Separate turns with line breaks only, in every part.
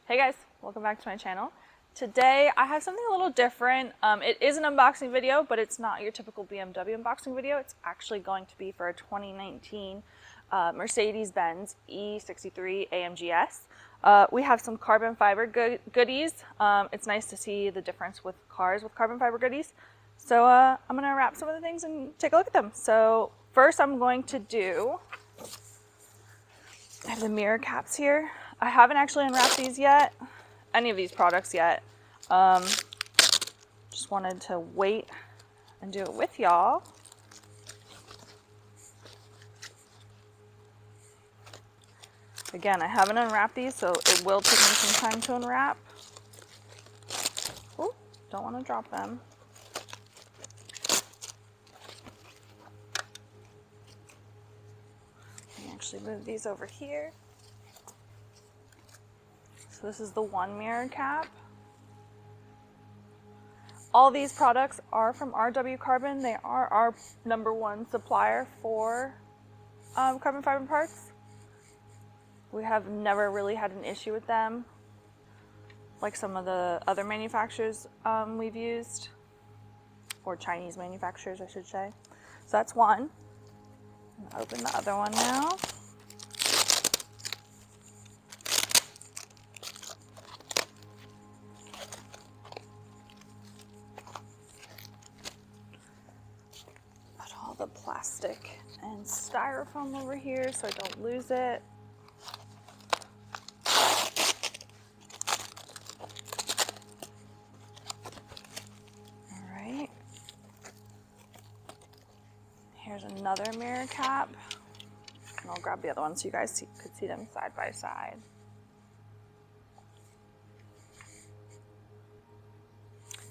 Hey guys, welcome back to my channel. Today I have something a little different. It is an unboxing video, but it's not your typical BMW unboxing video. It's actually going to be for a 2019 Mercedes E63 AMG S. We have some carbon fiber goodies. It's nice to see the difference with cars with carbon fiber goodies. So I'm going to wrap some of the things and take a look at them. So first I'm going to do, I have the mirror caps here. I haven't actually unwrapped these yet, any of these products yet. Just wanted to wait and do it with y'all. Again, I haven't unwrapped these, so it will take me some time to unwrap. Ooh, don't want to drop them. Let me actually move these over here. So this is the one mirror cap. All these products are from RW Carbon. They are our #1 supplier for carbon fiber parts. We have never really had an issue with them, like some of the other manufacturers we've used, or Chinese manufacturers, I should say. So that's one. I'm gonna open the other one now. The plastic and styrofoam over here so I don't lose it. All right. Here's another mirror cap. And I'll grab the other one so you guys could see them side by side.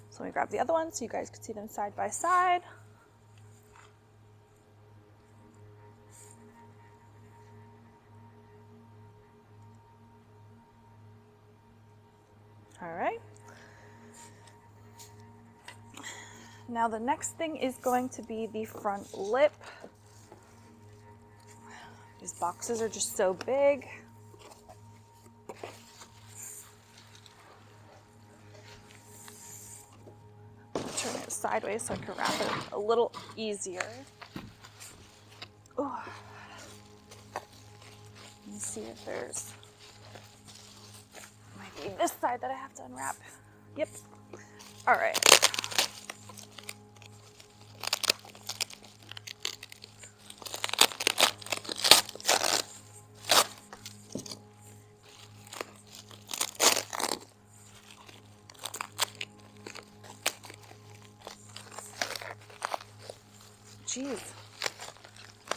So let me grab the other one so you guys could see them side by side. All right. Now the next thing is going to be the front lip. These boxes are just so big. Turn it sideways so I can wrap it a little easier. Ooh. Let me see if there's this side that I have to unwrap. Yep. All right. Jeez.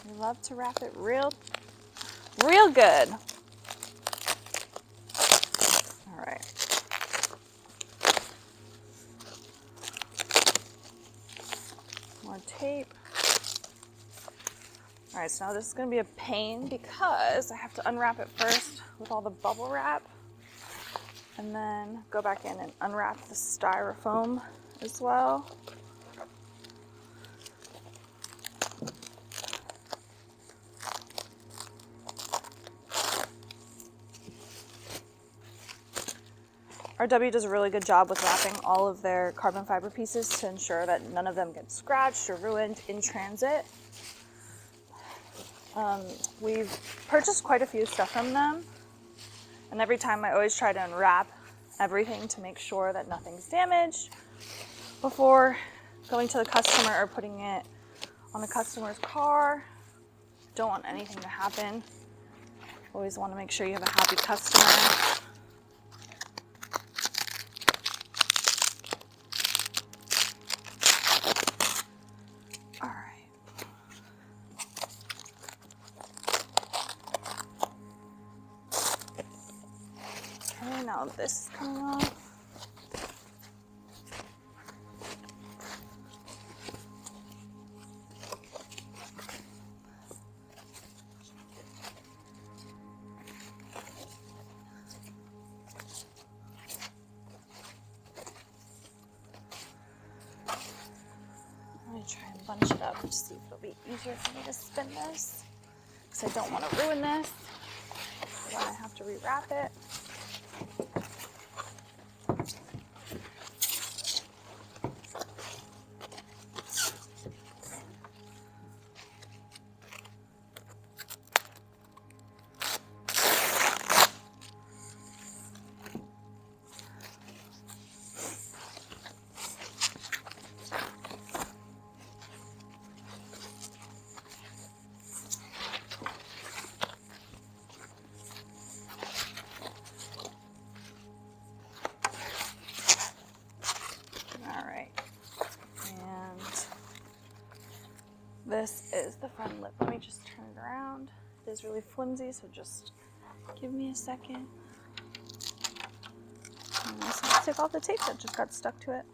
We love to wrap it real good. Tape. All right, so now this is going to be a pain because I have to unwrap it first with all the bubble wrap and then go back in and unwrap the styrofoam as well. RW does a really good job with wrapping all of their carbon fiber pieces to ensure that none of them get scratched or ruined in transit. We've purchased quite a few stuff from them, and every time I always try to unwrap everything to make sure that nothing's damaged before going to the customer or putting it on the customer's car. Don't want anything to happen. Always want to make sure you have a happy customer. Now this is coming off. Let me try and bunch it up to see if it'll be easier for me to spin this, because I don't want to ruin this when I have to rewrap it. is the front lip. Let me just turn it around. It is really flimsy, so just give me a second. And let's take off the tape that just got stuck to it.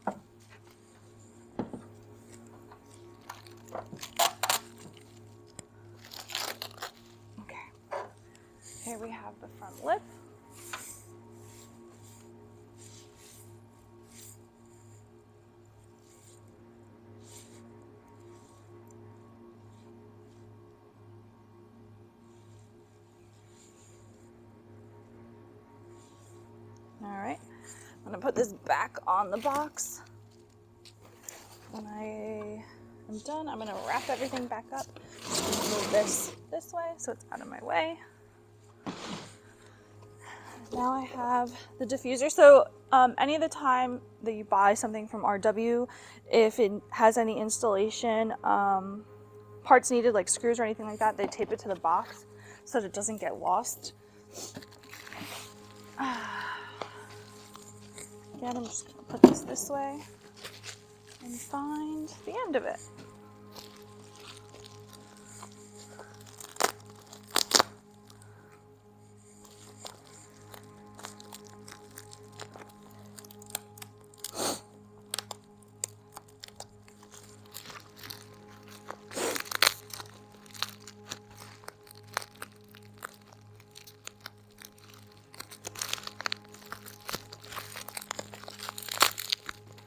Okay. Here we have the front lip. All right, I'm gonna put this back on the box. When I am done, I'm gonna wrap everything back up. Move this way so it's out of my way. Now I have the diffuser. So any of the time that you buy something from RW, if it has any installation parts needed, like screws or anything like that, they tape it to the box so that it doesn't get lost. Again, I'm just going to put this way and find the end of it.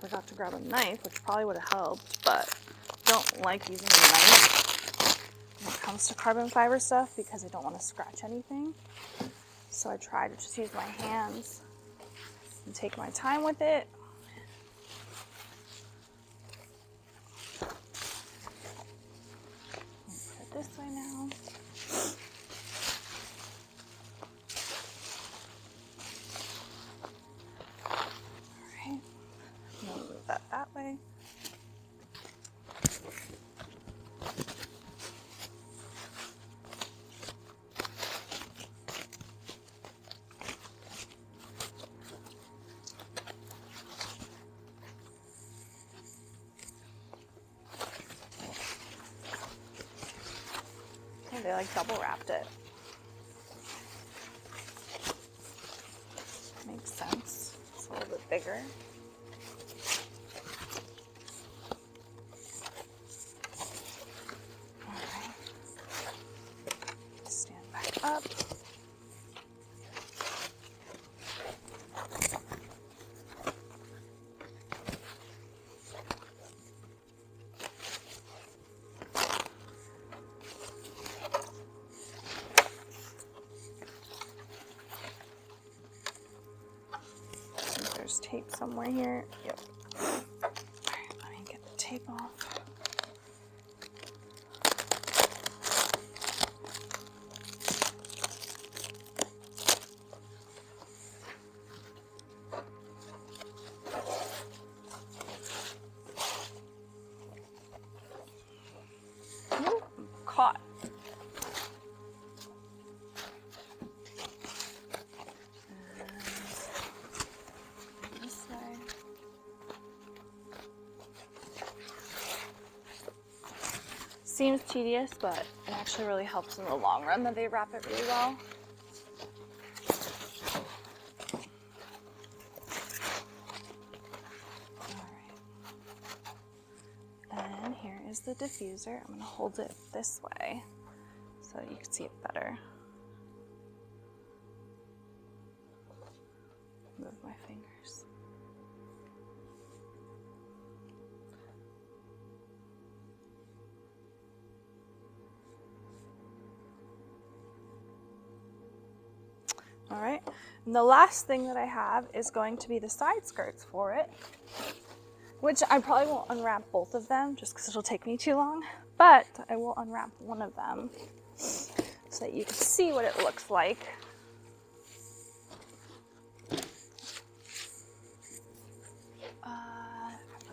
Forgot to grab a knife, which probably would have helped, but don't like using a knife when it comes to carbon fiber stuff because I don't want to scratch anything. So I try to just use my hands and take my time with it. Put it this way now. That way. Oh, they like double wrapped it. Makes sense. It's a little bit bigger. Up. There's tape somewhere here. Yep. All right, let me get the tape off. Caught. And this way. Seems tedious, but it actually really helps in the long run that they wrap it really well. Is the diffuser. I'm going to hold it this way so you can see it better. Move my fingers. All right, and the last thing that I have is going to be the side skirts for it, which I probably won't unwrap both of them just because it'll take me too long, but I will unwrap one of them so that you can see what it looks like. Go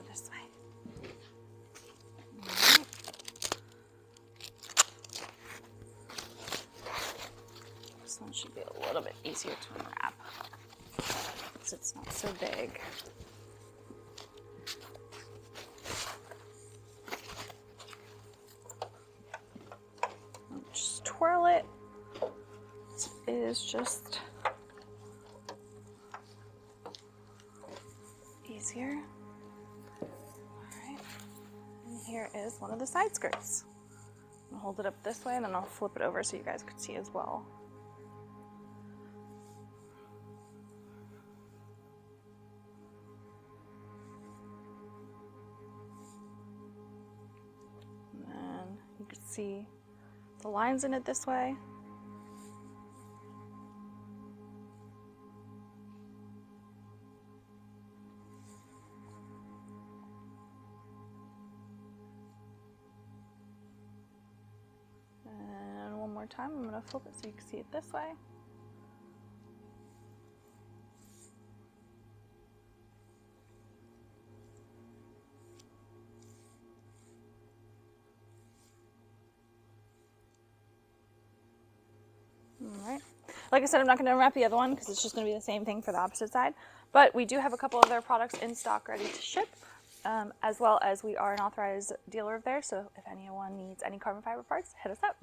this way. Right. This one should be a little bit easier to unwrap because it's not so big. twirl it. It is just easier. Alright, and here is one of the side skirts. I'll hold it up this way and then I'll flip it over so you guys could see as well. And then you can see the lines in it this way. And one more time, I'm going to flip it so you can see it this way. Alright, like I said, I'm not going to unwrap the other one because it's just going to be the same thing for the opposite side, but we do have a couple of their products in stock ready to ship, as well as we are an authorized dealer of theirs, so if anyone needs any carbon fiber parts, hit us up.